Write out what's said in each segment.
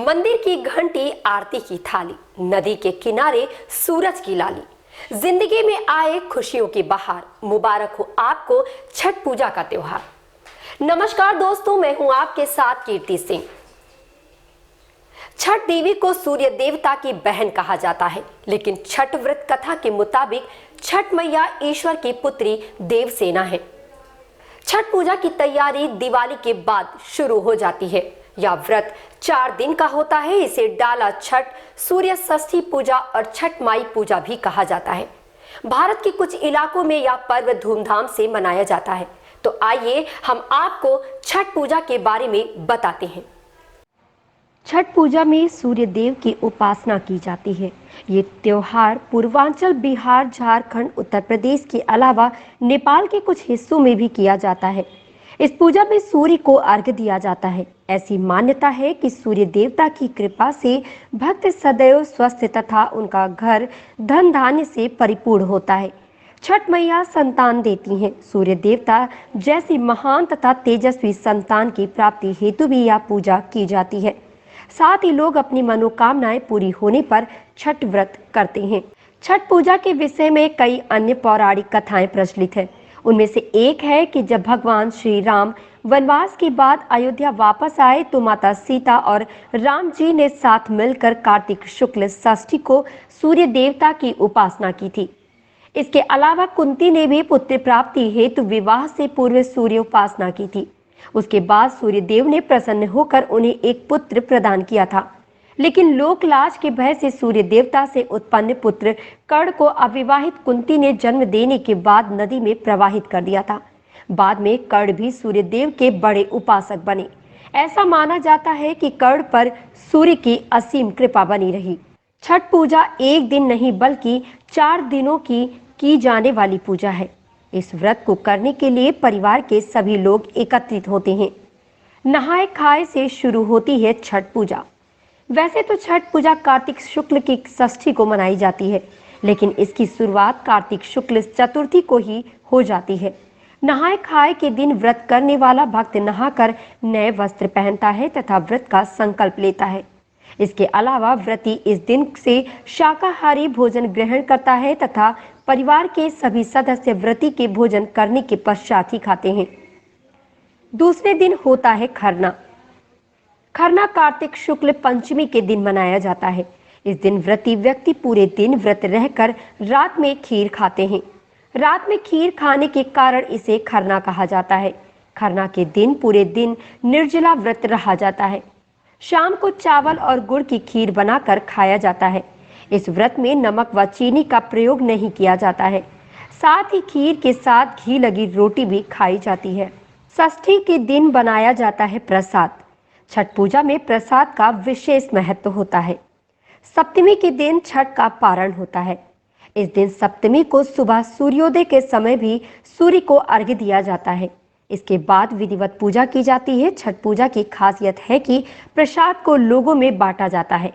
मंदिर की घंटी, आरती की थाली, नदी के किनारे सूरज की लाली, जिंदगी में आए खुशियों की बहार। मुबारक हो आपको छठ पूजा का त्योहार। नमस्कार दोस्तों, मैं हूं आपके साथ कीर्ति सिंह। छठ देवी को सूर्य देवता की बहन कहा जाता है, लेकिन छठ व्रत कथा के मुताबिक छठ मैया ईश्वर की पुत्री देवसेना है। छठ पूजा की तैयारी दिवाली के बाद शुरू हो जाती है। यह व्रत 4 दिन का होता है। इसे डाला छठ, सूर्य षष्ठी पूजा और छठ माई पूजा भी कहा जाता है। भारत के कुछ इलाकों में यह पर्व धूमधाम से मनाया जाता है। तो आइए हम आपको छठ पूजा के बारे में बताते हैं। छठ पूजा में सूर्य देव की उपासना की जाती है। ये त्योहार पूर्वांचल, बिहार, झारखंड, उत्तर प्रदेश के अलावा नेपाल के कुछ हिस्सों में भी किया जाता है। इस पूजा में सूर्य को अर्घ्य दिया जाता है। ऐसी मान्यता है कि सूर्य देवता की कृपा से भक्त सदैव स्वस्थ तथा उनका घर धन धान्य से परिपूर्ण होता है। छठ मैया संतान देती हैं। सूर्य देवता जैसी महान तथा तेजस्वी संतान की प्राप्ति हेतु भी यह पूजा की जाती है। साथ ही लोग अपनी मनोकामनाएं पूरी होने पर छठ व्रत करते हैं। छठ पूजा के विषय में कई अन्य पौराणिक कथाएं प्रचलित है। उनमें से एक है कि जब भगवान श्री राम वनवास के बाद अयोध्या वापस आए तो माता सीता और राम जी ने साथ मिलकर कार्तिक शुक्ल षष्ठी को सूर्य देवता की उपासना की थी। इसके अलावा कुंती ने भी पुत्र प्राप्ति हेतु विवाह से पूर्व सूर्य उपासना की थी। उसके बाद सूर्य देव ने प्रसन्न होकर उन्हें एक पुत्र प्रदान किया था, लेकिन लोक लाज के भय से सूर्य देवता से उत्पन्न पुत्र कर्ण को अविवाहित कुंती ने जन्म देने के बाद नदी में प्रवाहित कर दिया था। बाद में कर्ण भी सूर्य देव के बड़े उपासक बने। ऐसा माना जाता है कि कर्ण पर सूर्य की असीम कृपा बनी रही। छठ पूजा एक दिन नहीं बल्कि 4 दिनों की जाने वाली पूजा है। इस व्रत को करने के लिए परिवार के सभी लोग एकत्रित होते हैं। नहाए खाए से शुरू होती है छठ पूजा। वैसे तो छठ पूजा कार्तिक शुक्ल की षष्ठी को मनाई जाती है, लेकिन इसकी शुरुआत कार्तिक शुक्ल चतुर्थी को ही हो जाती है। नहाए खाए के दिन व्रत करने वाला भक्त नहाकर नए वस्त्र पहनता है तथा व्रत का संकल्प लेता है। इसके अलावा व्रती इस दिन से शाकाहारी भोजन ग्रहण करता है तथा परिवार के सभी सदस्य व्रती के भोजन करने के पश्चात ही खाते हैं। दूसरे दिन होता है खरना। खरना कार्तिक शुक्ल पंचमी के दिन मनाया जाता है। इस दिन व्रती व्यक्ति पूरे दिन व्रत रहकर रात में खीर खाते हैं। रात में खीर खाने के कारण इसे खरना कहा जाता है। खरना के दिन पूरे दिन निर्जला व्रत रहा जाता है। शाम को चावल और गुड़ की खीर बनाकर खाया जाता है। इस व्रत में नमक व चीनी का प्रयोग नहीं किया जाता है। साथ ही खीर के साथ घी लगी रोटी भी खाई जाती है। षष्ठी के दिन बनाया जाता है प्रसाद। छठ पूजा में प्रसाद का विशेष महत्व होता है। सप्तमी के दिन छठ का पारण होता है। इस दिन सप्तमी को सुबह सूर्योदय के समय भी सूर्य को अर्घ्य दिया जाता है। इसके बाद विधिवत पूजा की जाती है। छठ पूजा की खासियत है कि प्रसाद को लोगों में बांटा जाता है।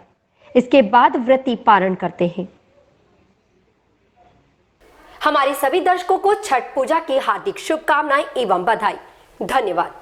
इसके बाद व्रती पारण करते हैं। हमारे सभी दर्शकों को छठ पूजा की हार्दिक शुभकामनाएं एवं बधाई। धन्यवाद।